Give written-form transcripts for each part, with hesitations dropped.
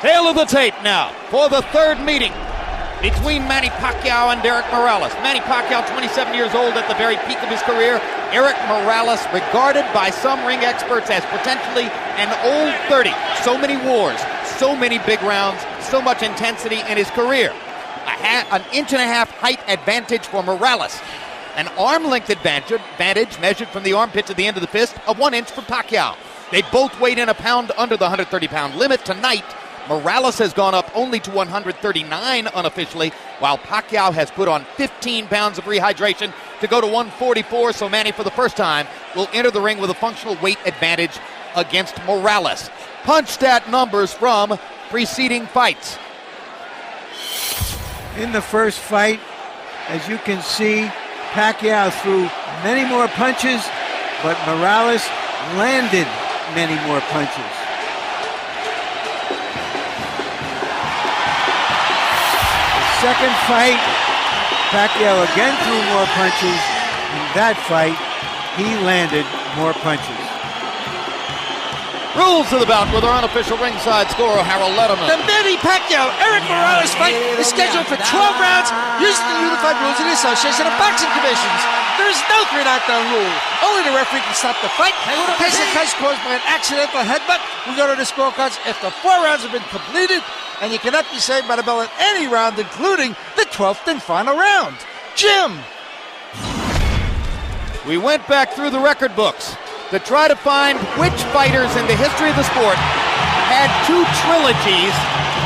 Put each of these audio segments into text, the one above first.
Tail of the tape now for the third meeting between Manny Pacquiao and Eric Morales. Manny Pacquiao, 27 years old at the very peak of his career. Eric Morales, regarded by some ring experts as potentially an old 30. So many wars, so many big rounds, so much intensity in his career. An inch and a half height advantage for Morales. An arm length advantage measured from the armpit to the end of the fist of 1 inch for Pacquiao. They both weighed in a pound under the 130-pound limit tonight. Morales has gone up only to 139 unofficially, while Pacquiao has put on 15 pounds of rehydration to go to 144, so Manny, for the first time, will enter the ring with a functional weight advantage against Morales. Punch stat numbers from preceding fights. In the first fight, as you can see, Pacquiao threw many more punches, but Morales landed many more punches. Second fight, Pacquiao again threw more punches. In that fight, he landed more punches. Rules of the bout with our unofficial ringside scorer, Harold Letterman. The Manny Pacquiao-Eric Morales fight is scheduled for 12 rounds using the unified rules of the Association of Boxing Commissions. There is no 3 knockdown rule. Only the referee can stop the fight. In case of cuts caused by an accidental headbutt, we go to the scorecards after 4 rounds have been completed, and you cannot be saved by the bell at any round, including the 12th and final round. Jim. We went back through the record books to try to find which fighters in the history of the sport had 2 trilogies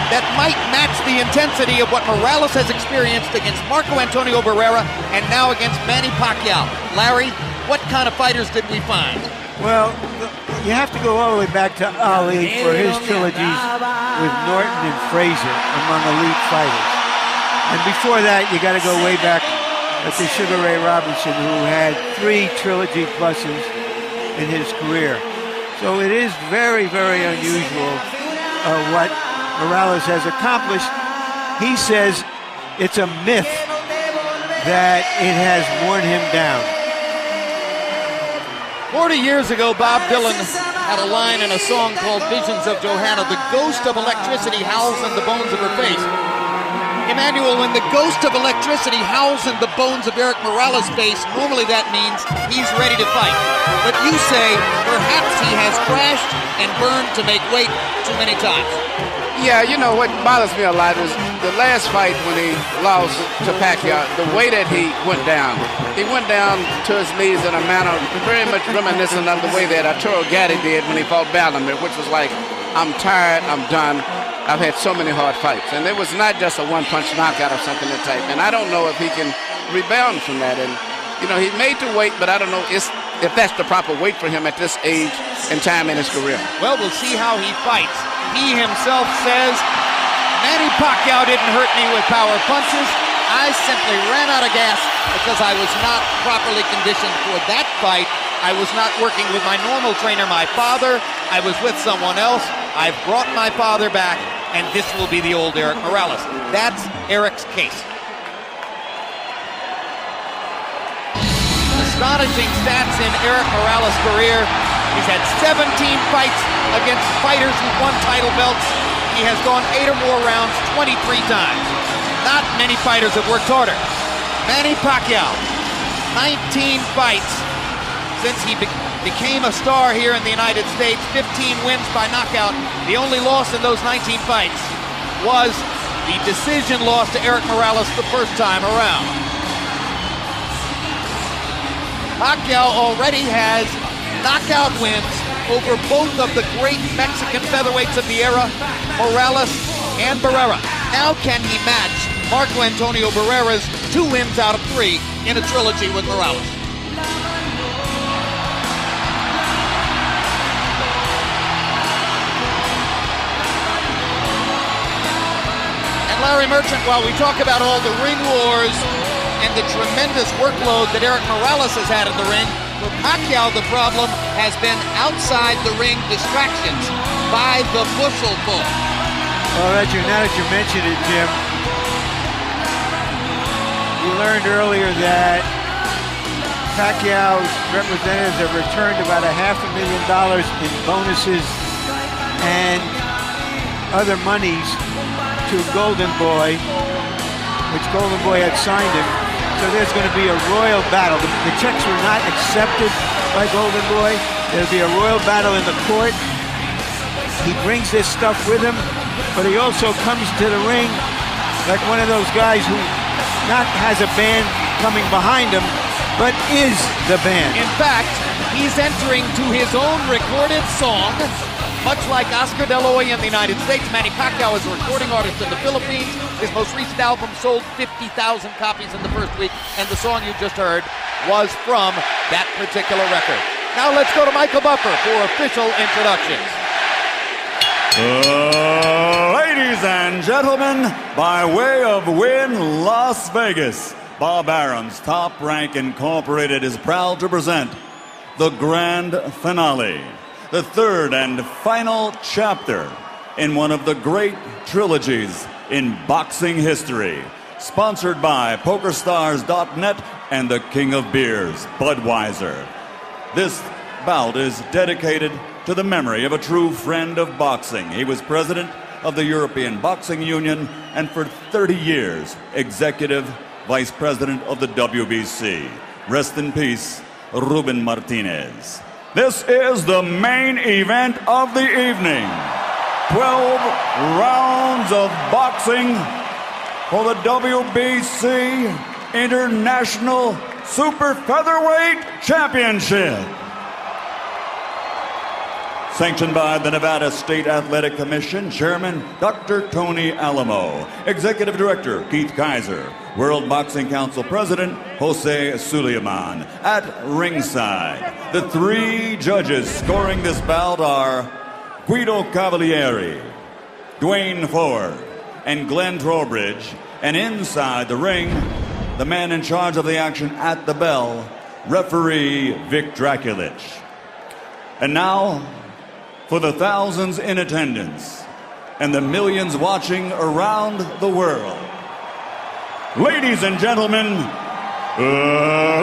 that might match the intensity of what Morales has experienced against Marco Antonio Barrera and now against Manny Pacquiao. Larry, what kind of fighters did we find? Well, you have to go all the way back to Ali for his trilogies with Norton and Frazier among elite fighters. And before that, you got to go way back to Sugar Ray Robinson, who had 3 trilogy pluses in his career. So it is very, very unusual what Morales has accomplished. He says it's a myth that it has worn him down. 40 years ago, Bob Dylan had a line in a song called Visions of Johanna. The ghost of electricity howls in the bones of her face. Emmanuel, when the ghost of electricity howls in the bones of Eric Morales' face, normally that means he's ready to fight. But you say perhaps he has crashed and burned to make weight too many times. Yeah, you know, what bothers me a lot is the last fight when he lost to Pacquiao, the way that he went down. He went down to his knees in a manner very much reminiscent of the way that Arturo Gatti did when he fought Bellamir, which was like, I'm tired, I'm done. I've had so many hard fights. And it was not just a one-punch knockout or something that type. And I don't know if he can rebound from that. And, you know, he made the weight, but I don't know if that's the proper weight for him at this age and time in his career. Well, we'll see how he fights. He himself says, Manny Pacquiao didn't hurt me with power punches. I simply ran out of gas because I was not properly conditioned for that fight. I was not working with my normal trainer, my father. I was with someone else. I've brought my father back, and this will be the old Eric Morales. That's Eric's case. Astonishing stats in Eric Morales' career. He's had 17 fights against fighters who won title belts. He has gone 8 or more rounds 23 times. Not many fighters have worked harder. Manny Pacquiao, 19 fights since he became a star here in the United States, 15 wins by knockout. The only loss in those 19 fights was the decision loss to Eric Morales the first time around. Pacquiao already has knockout wins over both of the great Mexican featherweights of the era, Morales and Barrera. Now can he match Marco Antonio Barrera's 2 wins out of 3 in a trilogy with Morales? Larry Merchant, while we talk about all the ring wars and the tremendous workload that Eric Morales has had in the ring, for Pacquiao the problem has been outside the ring distractions by the bushel full. Well, now that you mentioned it, Jim, we learned earlier that Pacquiao's representatives have returned about $500,000 in bonuses, and other monies to Golden Boy, which Golden Boy had signed him. So there's going to be a royal battle. The checks were not accepted by Golden Boy. There'll be a royal battle in the court. He brings this stuff with him, but he also comes to the ring like one of those guys who not has a band coming behind him, but is the band. In fact, he's entering to his own recorded song, much like Oscar De La Hoya in the United States. Manny Pacquiao is a recording artist in the Philippines. His most recent album sold 50,000 copies in the first week, and the song you just heard was from that particular record. Now let's go to Michael Buffer for official introductions. Ladies and gentlemen, by way of Wynn, Las Vegas, Bob Arum's Top Rank Incorporated is proud to present the grand finale, the third and final chapter in one of the great trilogies in boxing history, sponsored by PokerStars.net and the King of Beers, Budweiser. This bout is dedicated to the memory of a true friend of boxing. He was president of the European Boxing Union and for 30 years, executive vice president of the WBC. Rest in peace, Ruben Martinez. This is the main event of the evening. 12 rounds of boxing for the WBC International Super Featherweight Championship. Sanctioned by the Nevada State Athletic Commission, Chairman Dr. Tony Alamo, Executive Director Keith Kaiser, World Boxing Council President Jose Suleiman. At ringside, the three judges scoring this bout are Guido Cavalieri, Dwayne Ford, and Glenn Trowbridge. And inside the ring, the man in charge of the action at the bell, referee Vic Draculich. And now, for the thousands in attendance and the millions watching around the world, ladies and gentlemen,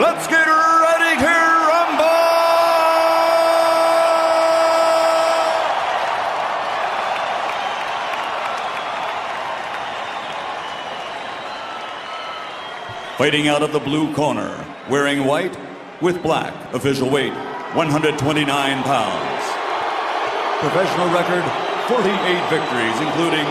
let's get ready to rumble! Fighting out of the blue corner, wearing white with black, official weight 129 pounds. Professional record, 48 victories, including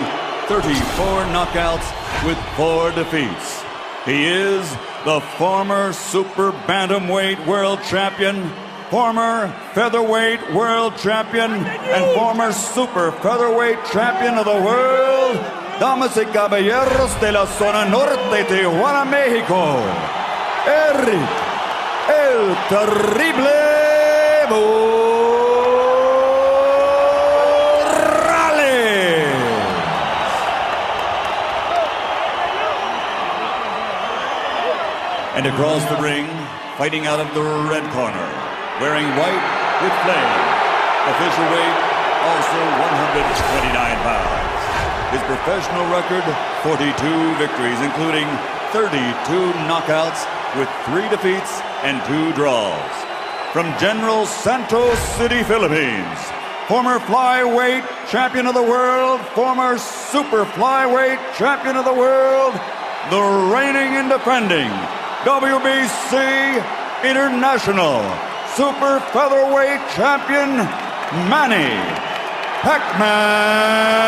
34 knockouts with 4 defeats. He is the former super bantamweight world champion, former featherweight world champion, and former super featherweight champion of the world, damas y caballeros de la zona norte, Tijuana, Mexico, Eric El Terrible And across the ring, fighting out of the red corner, wearing white with flame, official weight also 129 pounds. His professional record, 42 victories, including 32 knockouts with 3 defeats and 2 draws. From General Santos City, Philippines, former flyweight champion of the world, former super flyweight champion of the world, the reigning and defending WBC International Super Featherweight Champion, Manny Pacquiao.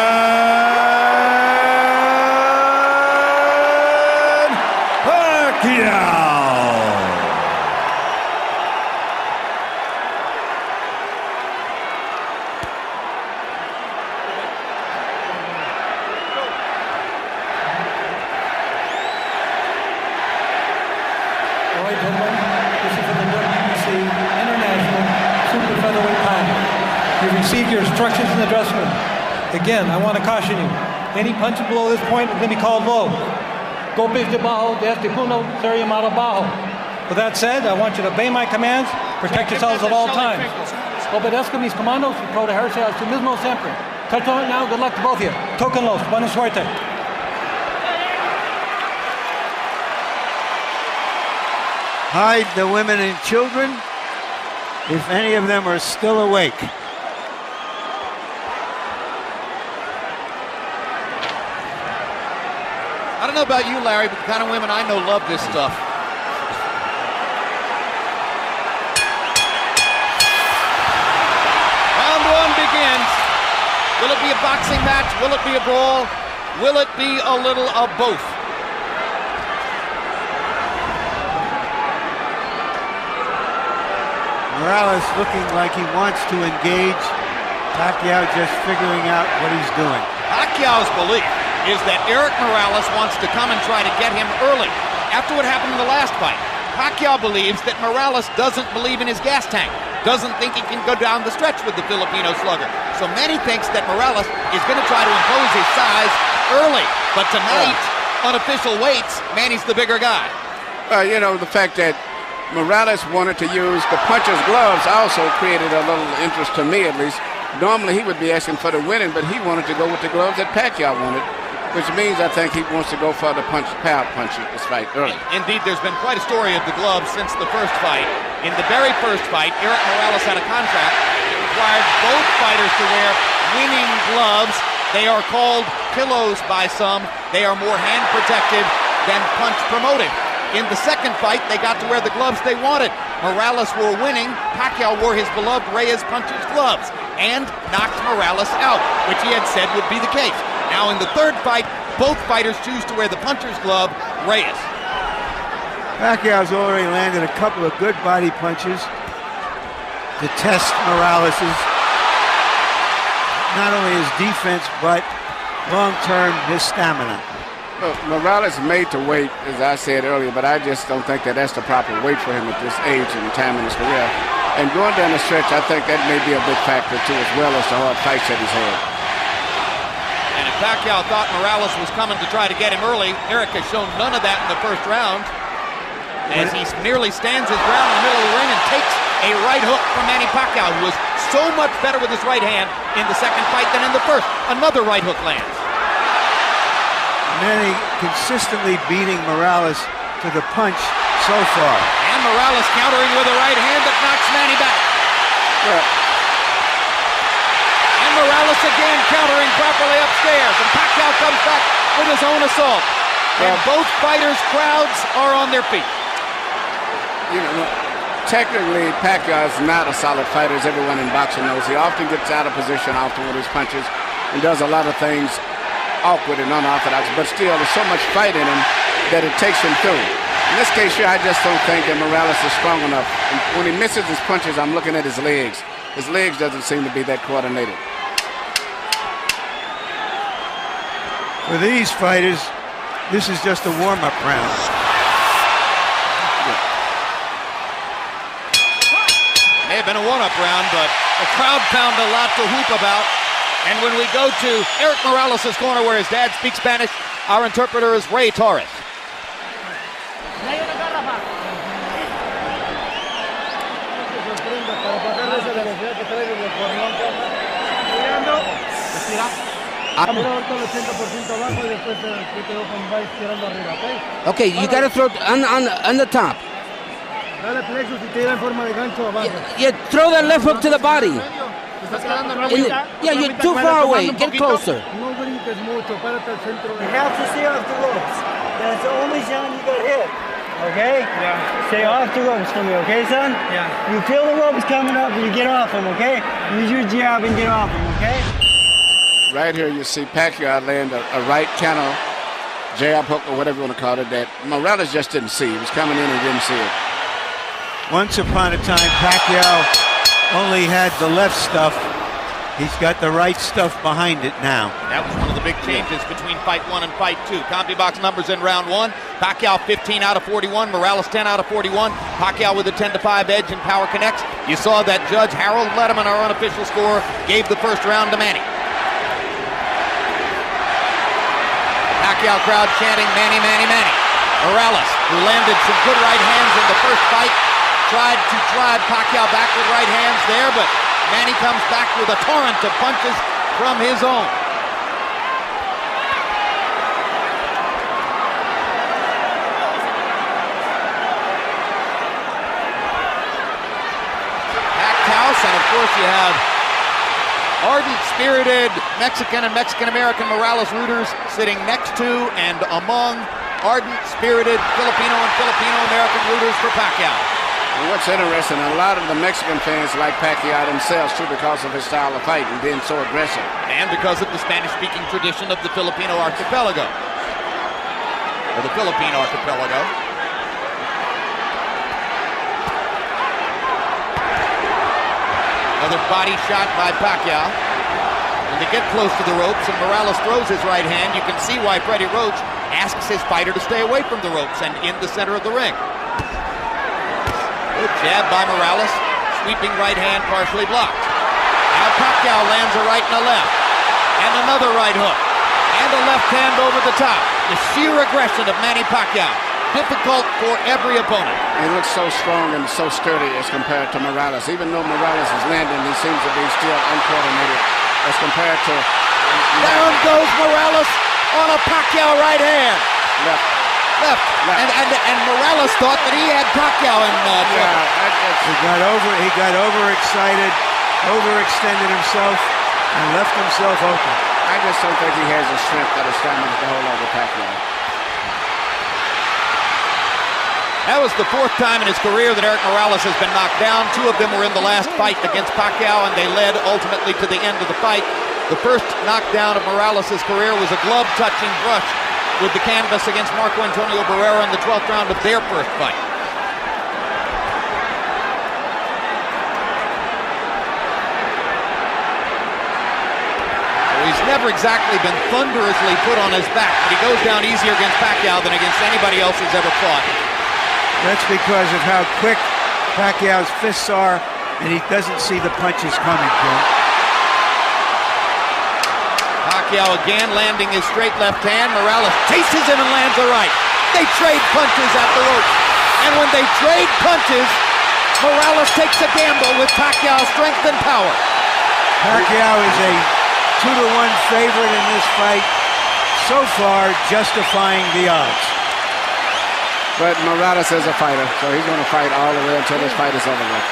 Receive your instructions in the dressing room. Again, I want to caution you. Any punch below this point is going to be called low. Golpes debajo de este punto será llamado bajo. With that said, I want you to obey my commands, protect yourselves at all times. Obedezco mis comandos y protegerse a sí mismo siempre. Touch on it now. Good luck to both of you. Tóquenlos. Buena suerte. Hide the women and children, if any of them are still awake. I don't know about you, Larry, but the kind of women I know love this stuff. Round one begins. Will it be a boxing match? Will it be a brawl? Will it be a little of both? Morales looking like he wants to engage. Pacquiao just figuring out what he's doing. Pacquiao's belief is that Eric Morales wants to come and try to get him early. After what happened in the last fight, Pacquiao believes that Morales doesn't believe in his gas tank, doesn't think he can go down the stretch with the Filipino slugger. So Manny thinks that Morales is going to try to impose his size early. But tonight, unofficial weights, Manny's the bigger guy. You know, the fact that Morales wanted to use the puncher's gloves also created a little interest to me, at least. Normally he would be asking for the winning, but he wanted to go with the gloves that Pacquiao wanted, which means I think he wants to go for the power punch this fight early. Indeed, there's been quite a story of the gloves since the first fight. In the very first fight, Eric Morales had a contract that required both fighters to wear winning gloves. They are called pillows by some. They are more hand protected than punch promoting. In the second fight, they got to wear the gloves they wanted. Morales were winning. Pacquiao wore his beloved Reyes puncher's gloves and knocked Morales out, which he had said would be the case. Now in the third fight, both fighters choose to wear the puncher's glove, Reyes. Pacquiao's already landed a couple of good body punches to test Morales's, not only his defense, but long-term his stamina. Well, Morales made to wait, as I said earlier, but I just don't think that that's the proper weight for him at this age and time in his career. And going down the stretch, I think that may be a big factor too, as well as the hard fights that he's had. And if Pacquiao thought Morales was coming to try to get him early, Eric has shown none of that in the first round, as he merely stands his ground in the middle of the ring and takes a right hook from Manny Pacquiao, who was so much better with his right hand in the second fight than in the first. Another right hook lands. Manny consistently beating Morales to the punch so far. And Morales countering with a right hand that knocks Manny back. And Morales again countering properly upstairs. And Pacquiao comes back with his own assault. And both fighters' crowds are on their feet. You know, technically, Pacquiao is not a solid fighter, as everyone in boxing knows. He often gets out of position often with his punches and does a lot of things awkward and unorthodox, but still there's so much fight in him that it takes him through. In this case here, I just don't think that Morales is strong enough. And when he misses his punches, I'm looking at his legs. His legs doesn't seem to be that coordinated. For these fighters, this is just a warm-up round. May have been a one-up round, but the crowd found a lot to whoop about. And when we go to Eric Morales' corner where his dad speaks Spanish, our interpreter is Ray Torres. Okay, you got to throw on the top. Yeah, throw that left hook to the body. Yeah, you're too far away. Get closer. You have to stay off the ropes. That's the only time you got hit. Okay? Yeah. Stay off the ropes for me, okay, son? Yeah. You feel the ropes coming up and you get off them, okay? Use your jab and get off them, okay? Right here you see Pacquiao land a right counter jab hook or whatever you want to call it that Morales just didn't see. He was coming in and didn't see it. Once upon a time, Pacquiao only had the left stuff. He's got the right stuff behind it now. That was one of the big changes between fight one and fight two. CompuBox numbers in round one. Pacquiao 15 out of 41. Morales 10 out of 41. Pacquiao with a 10-5 edge in Power Connects. You saw that Judge Harold Letterman, our unofficial scorer, gave the first round to Manny. Pacquiao crowd chanting Manny, Manny, Manny. Morales, who landed some good right hands in the first fight, tried to drive Pacquiao back with right hands there, but Manny comes back with a torrent of punches from his own. Packed house, and of course you have ardent, spirited Mexican and Mexican-American Morales rooters sitting next to and among ardent, spirited Filipino and Filipino-American rooters for Pacquiao. And what's interesting, a lot of the Mexican fans like Pacquiao themselves too because of his style of fight and being so aggressive. And because of the Spanish-speaking tradition of the Filipino archipelago. Or the Philippine archipelago. Another body shot by Pacquiao. When they get close to the ropes and Morales throws his right hand, you can see why Freddie Roach asks his fighter to stay away from the ropes and in the center of the ring. Good jab by Morales, sweeping right hand partially blocked. Now Pacquiao lands a right and a left, and another right hook, and a left hand over the top. The sheer aggression of Manny Pacquiao, difficult for every opponent. He looks so strong and so sturdy as compared to Morales. Even though Morales is landing, he seems to be still uncoordinated as compared to... Down goes Morales on a Pacquiao right hand. Left. And Morales thought that he had Pacquiao in trouble. He got overexcited, overextended himself, and left himself open. I just don't think he has the strength or the stamina to hold over Pacquiao. That was the fourth time in his career that Eric Morales has been knocked down. Two of them were in the last fight against Pacquiao, and they led ultimately to the end of the fight. The first knockdown of Morales' career was a glove-touching brush with the canvas against Marco Antonio Barrera in the 12th round of their first fight. So he's never exactly been thunderously put on his back, but he goes down easier against Pacquiao than against anybody else he's ever fought. That's because of how quick Pacquiao's fists are, and he doesn't see the punches coming, Jim. Pacquiao again landing his straight left hand. Morales chases him and lands a right. They trade punches at the rope. And when they trade punches, Morales takes a gamble with Pacquiao's strength and power. Pacquiao is a 2-to-1 favorite in this fight, so far justifying the odds. But Morales is a fighter, so he's going to fight all the way until this fight is over with.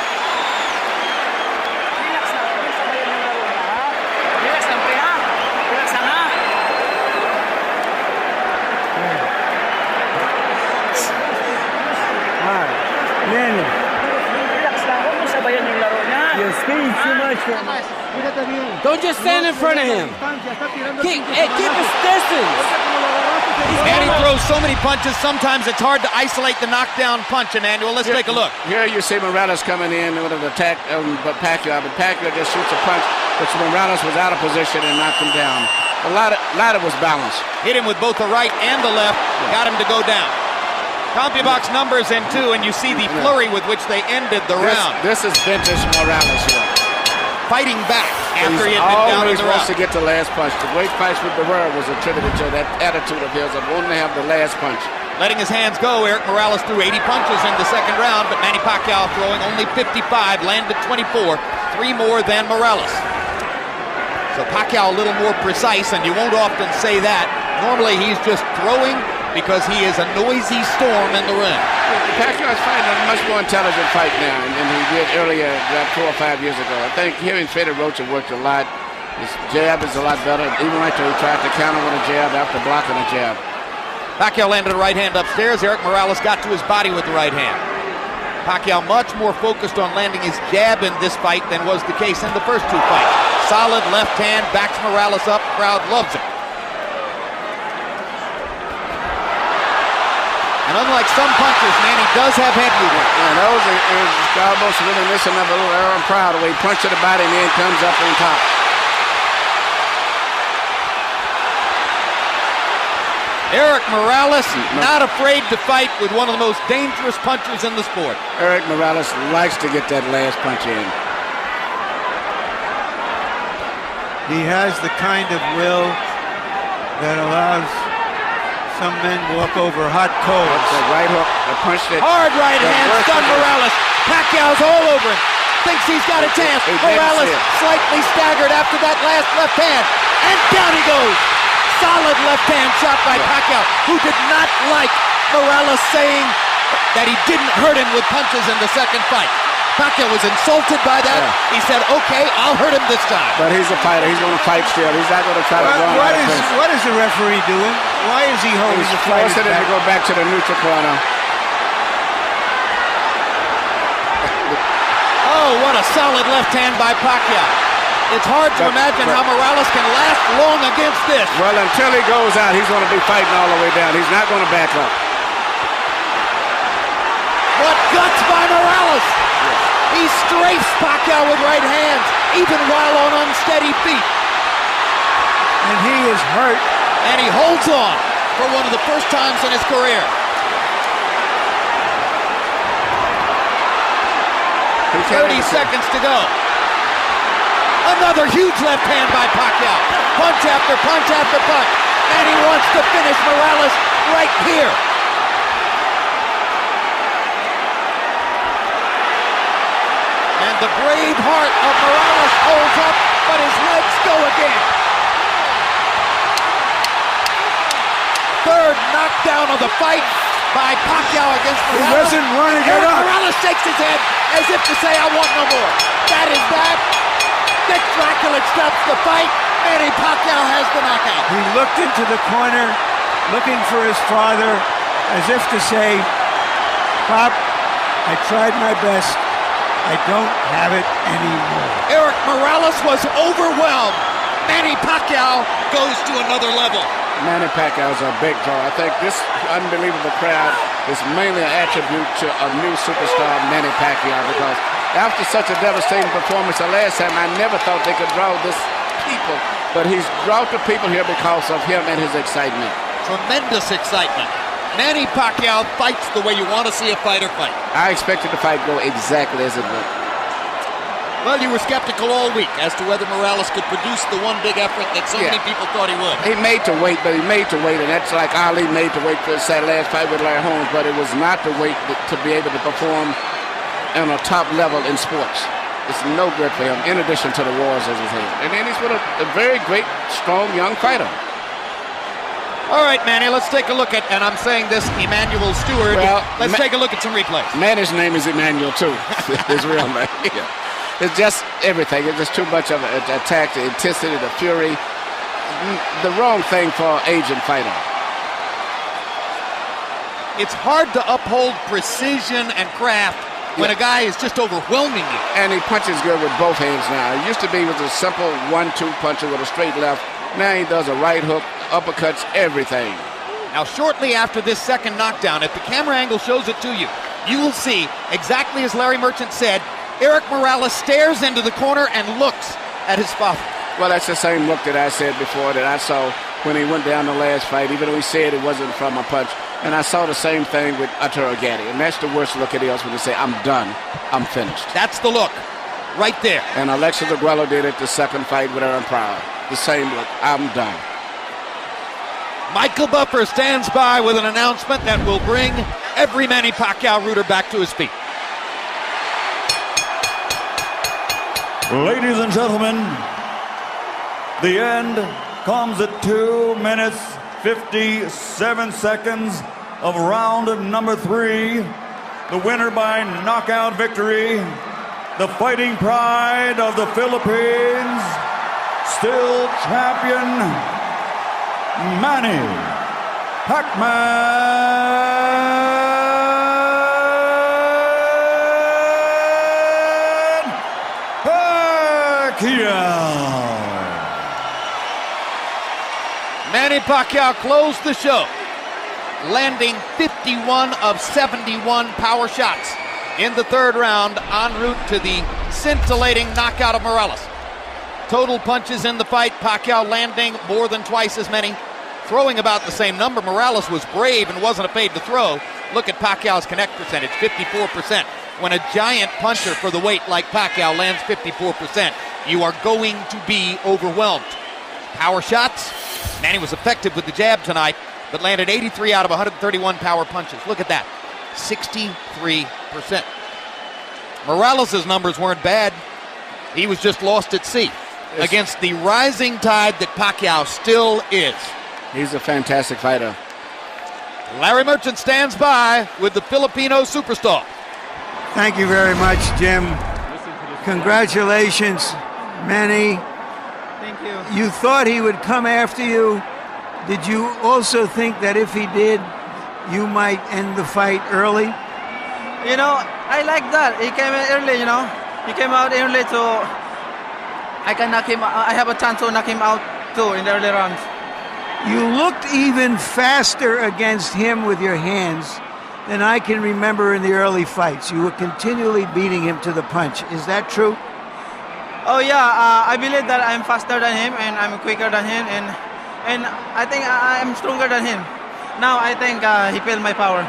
Don't just stand in front of him. Keep his distance. And he throws so many punches, sometimes it's hard to isolate the knockdown punch, Emmanuel. Let's take a look. Here you see Morales coming in with an attack, but Pacquiao just shoots a punch, which Morales was out of position and knocked him down. A lot of was balanced. Hit him with both the right and the left, got him to go down. CompuBox numbers in 2, and you see the flurry with which they ended the round. This is vintage Morales here. Fighting back after he had been down in the round. He always wants to get the last punch. The great fights with Barrera was attributed to that attitude of his of wanting to have the last punch. Letting his hands go, Eric Morales threw 80 punches in the second round, but Manny Pacquiao throwing only 55, landed 24, 3 more than Morales. So Pacquiao a little more precise, and you won't often say that. Normally he's just throwing because he is a noisy storm in the ring. Pacquiao's fighting a much more intelligent fight now than he did earlier, about 4 or 5 years ago. I think hearing Freddie Roach worked a lot. His jab is a lot better. Even right there, he tried to counter with a jab after blocking a jab. Pacquiao landed a right hand upstairs. Eric Morales got to his body with the right hand. Pacquiao much more focused on landing his jab in this fight than was the case in the first 2 fights. Solid left hand, backs Morales up, crowd loves it. And unlike some punchers, Manny does have head movement. And those are almost reminiscent of a little Aaron Proud, where he punches the body and then comes up on top. Eric Morales, not afraid to fight with one of the most dangerous punchers in the sport. Eric Morales likes to get that last punch in. He has the kind of will that allows some men walk over hot coals. The right hook, the punch that... Hard right hand, stun Morales. Pacquiao's all over him. Thinks he's got a chance. Morales slightly staggered after that last left hand. And down he goes. Solid left hand shot by Pacquiao, who did not like Morales saying that he didn't hurt him with punches in the second fight. Pacquiao was insulted by that. Yeah. He said, okay, I'll hurt him this time. But he's a fighter. He's going to fight still. He's not going to try to run out of pace. What is the referee doing? Why is he holding He's the fighter forcing him back? to go back to the neutral corner. Oh, what a solid left hand by Pacquiao. It's hard to imagine how Morales can last long against this. Well, until he goes out, he's going to be fighting all the way down. He's not going to back up. What guts by Morales! He strafes Pacquiao with right hands, even while on unsteady feet. And he is hurt. And he holds on for one of the first times in his career. 30 seconds to go. Another huge left hand by Pacquiao. Punch after punch after punch. And he wants to finish Morales right here. And the brave heart of Morales holds up, but his legs go again. Third knockdown of the fight by Pacquiao against Morales. He doesn't want to get up. Morales shakes his head as if to say, I want no more. That is that. Dick Dracula stops the fight. Manny Pacquiao has the knockout. He looked into the corner, looking for his father, as if to say, Pop, I tried my best. I don't have it anymore. Eric Morales was overwhelmed. Manny Pacquiao goes to another level. Manny Pacquiao is a big draw. I think this unbelievable crowd is mainly an attribute to a new superstar, Manny Pacquiao, because after such a devastating performance the last time, I never thought they could draw this people. But he's brought the people here because of him and his excitement. Tremendous excitement. Manny Pacquiao fights the way you want to see a fighter fight. I expected the fight go exactly as it went. Well, you were skeptical all week as to whether Morales could produce the one big effort that so many people thought he would. He made to wait, but he made to wait, and that's like Ali made to wait for his last fight with Larry Holmes, but it was not to wait to be able to perform on a top level in sports. It's no good for him, in addition to the wars as he's had. And then he's with a very great, strong, young fighter. All right, Manny, let's take a look at, and I'm saying this, Emmanuel Stewart. Well, let's take a look at some replays. Manny's name is Emmanuel, too. His real name. Yeah. It's just everything. It's just too much of an attack, the intensity, the fury. The wrong thing for an aging fighter. It's hard to uphold precision and craft when a guy is just overwhelming you. And he punches good with both hands now. It used to be with a simple 1-2 puncher with a straight left. Now he does a right hook, uppercuts, everything. Now, shortly after this second knockdown, if the camera angle shows it to you, you will see, exactly as Larry Merchant said, Eric Morales stares into the corner and looks at his father. Well, that's the same look that I said before that I saw when he went down the last fight, even though he said it wasn't from a punch. And I saw the same thing with Arturo Gatti. And that's the worst look it is when they say, I'm done, I'm finished. That's the look, right there. And Alexis Aguero did it the second fight with Aaron Pryor. The same look, I'm done. Michael Buffer stands by with an announcement that will bring every Manny Pacquiao rooter back to his feet. Ladies and gentlemen, the end comes at 2 minutes, 57 seconds of round number 3. The winner by knockout victory, the fighting pride of the Philippines, still champion, Manny Pacquiao. Manny Pacquiao closed the show, landing 51 of 71 power shots in the third round en route to the scintillating knockout of Morales. Total punches in the fight, Pacquiao landing more than twice as many, throwing about the same number. Morales was brave and wasn't afraid to throw. Look at Pacquiao's connect percentage, 54%. When a giant puncher for the weight like Pacquiao lands 54%, you are going to be overwhelmed. Power shots, Manny was effective with the jab tonight, but landed 83 out of 131 power punches. Look at that, 63%. Morales' numbers weren't bad. He was just lost at sea against the rising tide that Pacquiao still is. He's a fantastic fighter. Larry Merchant stands by with the Filipino superstar. Thank you very much, Jim. Congratulations, Manny. Thank you. You thought he would come after you. Did you also think that if he did, you might end the fight early? You know, I like that. He came in early, you know. He came out early, so I can knock him. I have a chance to knock him out too in the early rounds. You looked even faster against him with your hands than I can remember in the early fights. You were continually beating him to the punch. Is that true? Oh yeah, I believe that I'm faster than him and I'm quicker than him, and I think I'm stronger than him. Now I think he felt my power.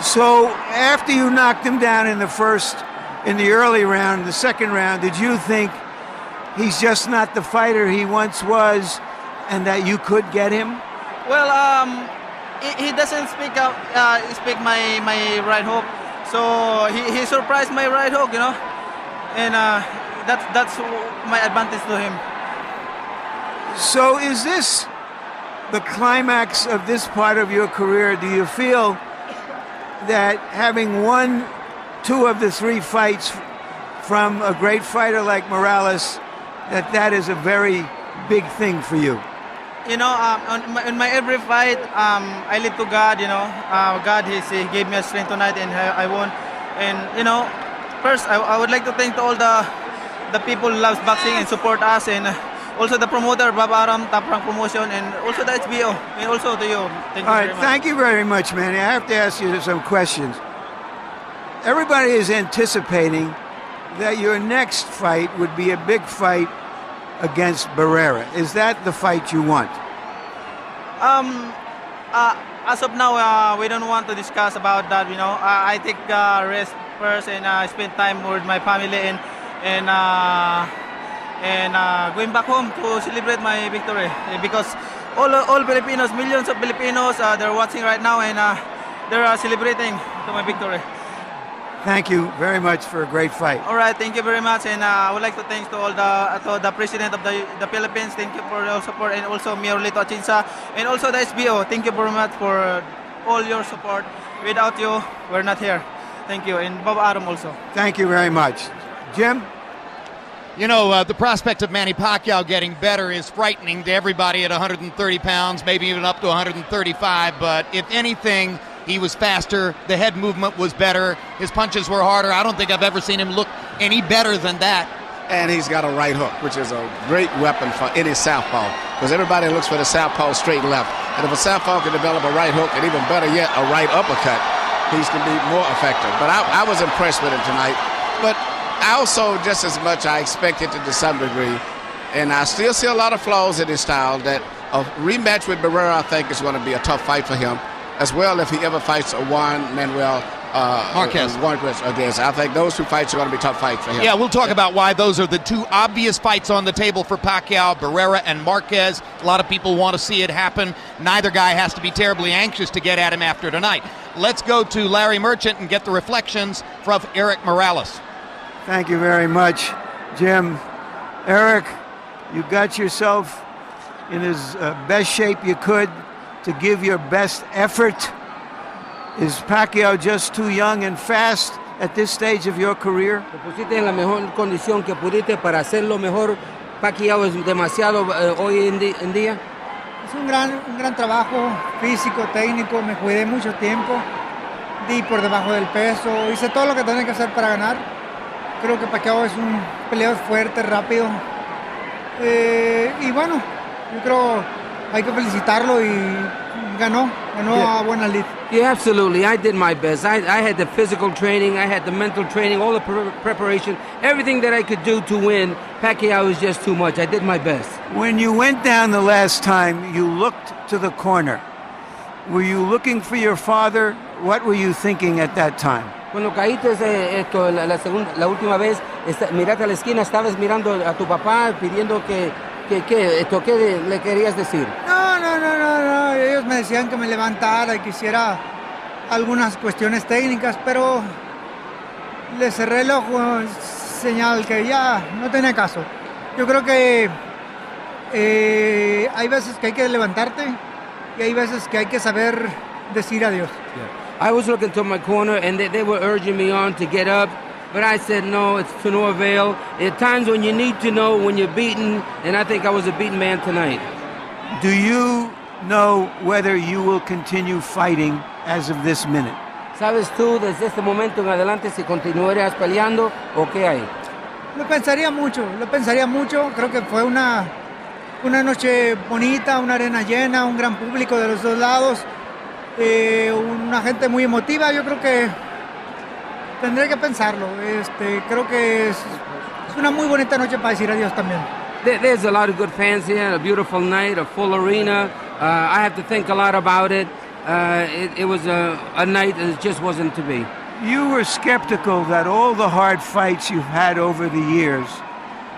So after you knocked him down in the early round, the second round, did you think he's just not the fighter he once was, and that you could get him? Well, he doesn't speak my right hook, so he surprised my right hook, you know, and that's my advantage to him. So is this the climax of this part of your career? Do you feel that having won 2 of the 3 fights from a great fighter like Morales, that is a very big thing for you? You know, in my every fight, I live to God, you know. God, he gave me a strength tonight and I won. And, you know, first, I would like to thank all the people who love boxing and support us, and also the promoter, Bob Aram, Top Rank Promotion, and also the HBO, and also to you. Thank you very much. Thank you very much, Manny. I have to ask you some questions. Everybody is anticipating that your next fight would be a big fight against Barrera. Is that the fight you want? As of now, we don't want to discuss about that. You know, I take rest first and spend time with my family and going back home to celebrate my victory, because all Filipinos, millions of Filipinos, they're watching right now and they're celebrating to my victory. Thank you very much for a great fight. All right, thank you very much, and I would like to thank to all the president of the Philippines. Thank you for your support, and also Mayor Lito Atienza, and also the SBO. Thank you very much for all your support. Without you, we're not here. Thank you, and Bob Aram also. Thank you very much. Jim? You know, the prospect of Manny Pacquiao getting better is frightening to everybody at 130 pounds, maybe even up to 135, but if anything, he was faster, the head movement was better, his punches were harder. I don't think I've ever seen him look any better than that. And he's got a right hook, which is a great weapon for any southpaw, because everybody looks for the southpaw straight and left. And if a southpaw can develop a right hook, and even better yet, a right uppercut, he's going to be more effective. But I was impressed with him tonight. But I also, just as much, I expected it to some degree. And I still see a lot of flaws in his style. That a rematch with Barrera, I think, is going to be a tough fight for him. As well, if he ever fights a Juan Manuel Marquez against, I think those 2 fights are going to be tough fights for him. Yeah, we'll talk about why those are the 2 obvious fights on the table for Pacquiao, Barrera and Marquez. A lot of people want to see it happen. Neither guy has to be terribly anxious to get at him after tonight. Let's go to Larry Merchant and get the reflections from Eric Morales. Thank you very much, Jim. Eric, you got yourself in as best shape you could to give your best effort. Is Pacquiao just too young and fast at this stage of your career? Te pusiste en la mejor condición que pudiste para hacerlo mejor. Pacquiao es demasiado hoy en día. Es un gran trabajo físico, técnico. Me cuidé mucho tiempo, di por debajo del peso, hice todo lo que tenía que hacer para ganar. Creo que Pacquiao es un peleador fuerte, rápido, y bueno, yo creo hay que felicitarlo y ganó a buena lid. Yeah, absolutely. I did my best. I had the physical training, I had the mental training, all the preparation, everything that I could do to win. Pacquiao was just too much. I did my best. When you went down the last time, you looked to the corner. Were you looking for your father? What were you thinking at that time? Cuando caíste la última vez, miraste a la esquina, estabas mirando a tu papá pidiendo ¿qué le querías decir? No. Ellos me decían que me levantara y que hiciera algunas cuestiones técnicas, pero le cerré el ojo, señal que ya no tenía caso. Yo creo que hay veces que hay que levantarte y hay veces que hay que saber decir adiós. I was looking to my corner, and they were urging me on to get up. But I said, no, it's to no avail. At times when you need to know when you're beaten, and I think I was a beaten man tonight. Do you know whether you will continue fighting as of this minute? ¿Sabes tú desde este momento en adelante si continuarías peleando o qué hay? Lo pensaría mucho. Creo que fue una noche bonita, una arena llena, un gran público de los dos lados, una gente muy emotiva. Yo creo que tendré que pensarlo. Creo que es una muy bonita noche para decir adiós también. There's a lot of good fans here, a beautiful night, a full arena. I have to think a lot about it. It was a night that just wasn't to be. You were skeptical that all the hard fights you've had over the years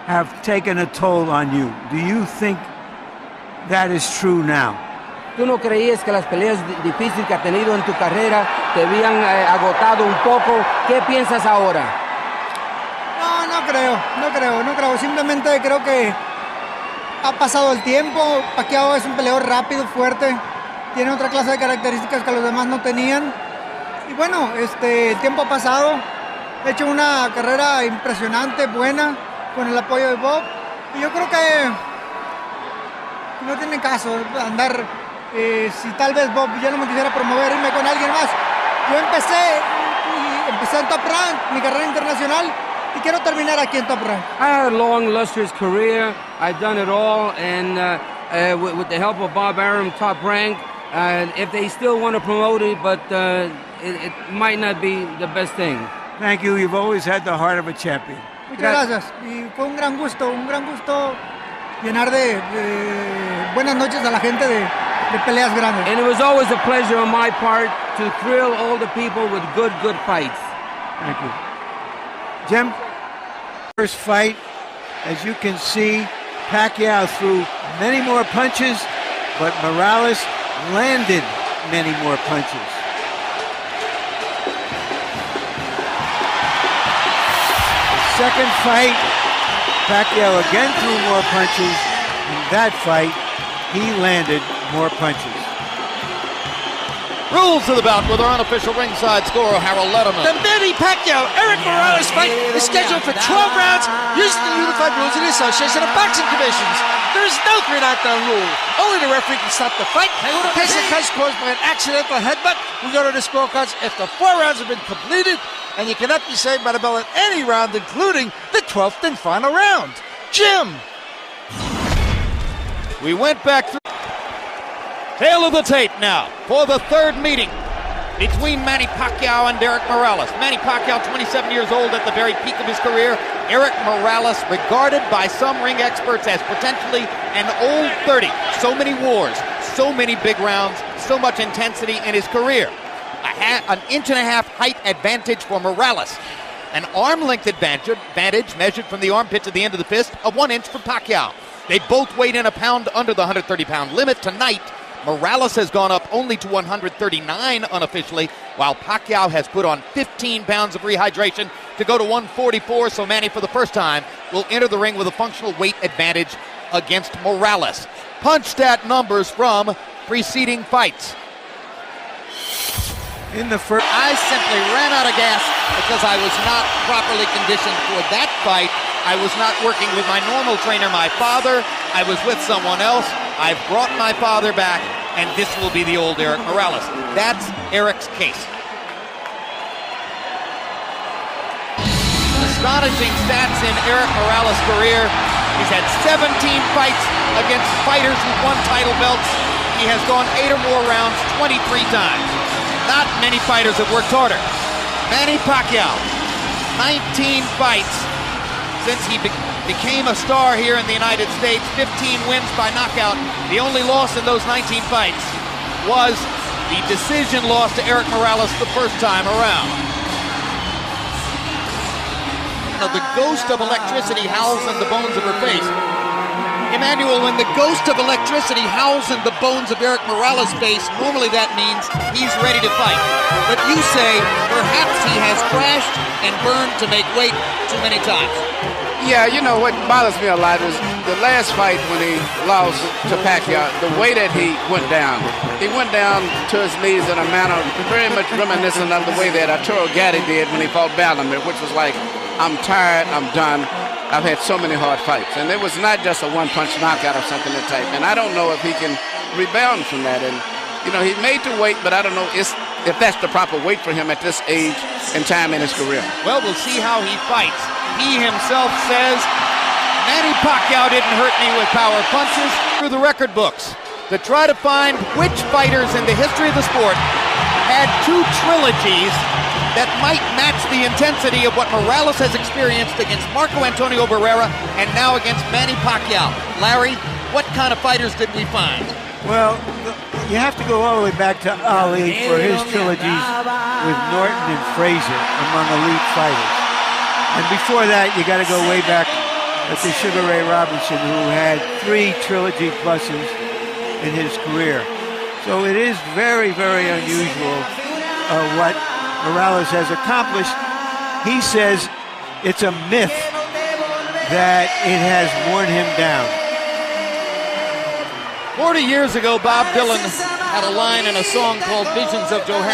have taken a toll on you. Do you think that is true now? ¿Tú no creías que las peleas difíciles que has tenido en tu carrera te habían agotado un poco? ¿Qué piensas ahora? No creo. Simplemente creo que ha pasado el tiempo. Pacquiao es un peleador rápido, fuerte. Tiene otra clase de características que los demás no tenían. Y bueno, el tiempo ha pasado. He hecho una carrera impresionante, buena, con el apoyo de Bob. Y yo creo que no tiene caso andar, si tal vez Bob ya no me quisiera promover, irme con alguien más. Yo empecé en Top Rank, mi carrera internacional, y quiero terminar aquí en Top Rank. I had a long, lustrous career. I've done it all, and with the help of Bob Arum, Top Rank, if they still want to promote it, but it might not be the best thing. Thank you. You've always had the heart of a champion. Muchas gracias. Y fue un gran gusto llenar de buenas noches a la gente de peleas grandes. And it was always a pleasure on my part to thrill all the people with good fights. Thank you. Jim, first fight, as you can see, Pacquiao threw many more punches, but Morales landed many more punches. The second fight, Pacquiao again threw more punches. In that fight, he landed more punches. Rules of the bout with our unofficial ringside scorer, Harold Letterman. The Manny Pacquiao-Eric Morales fight is scheduled for 12 rounds using the unified rules of the Association of Boxing Commissions. There is no 3 knockdown rule. Only the referee can stop the fight. In case of cuts caused by an accidental headbutt, we go to the scorecards after 4 rounds have been completed, and you cannot be saved by the bell at any round, including the 12th and final round. Jim! We went back through. Tail of the tape now for the third meeting between Manny Pacquiao and Eric Morales. Manny Pacquiao, 27 years old at the very peak of his career. Eric Morales, regarded by some ring experts as potentially an old 30. So many wars, so many big rounds, so much intensity in his career. An inch-and-a-half height advantage for Morales. An arm-length advantage measured from the armpit to the end of the fist of 1 inch for Pacquiao. They both weighed in a pound under the 130-pound limit tonight. Morales has gone up only to 139 unofficially, while Pacquiao has put on 15 pounds of rehydration to go to 144, so Manny, for the first time, will enter the ring with a functional weight advantage against Morales. Punch stat numbers from preceding fights. In the first, I simply ran out of gas because I was not properly conditioned for that fight. I was not working with my normal trainer, my father. I was with someone else. I've brought my father back, and this will be the old Eric Morales. That's Eric's case. Astonishing stats in Eric Morales' career. He's had 17 fights against fighters who won title belts. He has gone 8 or more rounds 23 times. Not many fighters have worked harder. Manny Pacquiao, 19 fights since he became a star here in the United States, 15 wins by knockout. The only loss in those 19 fights was the decision loss to Eric Morales the first time around. Now, the ghost of electricity howls in the bones of her face. Emmanuel, when the ghost of electricity howls in the bones of Eric Morales' face, normally that means he's ready to fight. But you say perhaps he has crashed and burned to make weight too many times. Yeah, you know what bothers me a lot is the last fight when he lost to Pacquiao, the way that he went down. He went down to his knees in a manner very much reminiscent of the way that Arturo Gatti did when he fought Bellamir, which was like, I'm tired, I'm done. I've had so many hard fights. And it was not just a one-punch knockout or something that type. And I don't know if he can rebound from that. And, you know, he made the weight, but I don't know if that's the proper weight for him at this age and time in his career. Well, we'll see how he fights. He himself says, Manny Pacquiao didn't hurt me with power punches. Through the record books to try to find which fighters in the history of the sport had two trilogies that might match the intensity of what Morales has experienced against Marco Antonio Barrera and now against Manny Pacquiao. Larry, what kind of fighters did we find? Well, you have to go all the way back to Ali for his trilogies with Norton and Frazier among elite fighters. And before that, you got to go way back to Sugar Ray Robinson, who had 3 trilogy pluses in his career. So it is very, very unusual what Morales has accomplished. He says it's a myth that it has worn him down. 40 years ago, Bob Dylan had a line in a song called Visions of Johannesburg.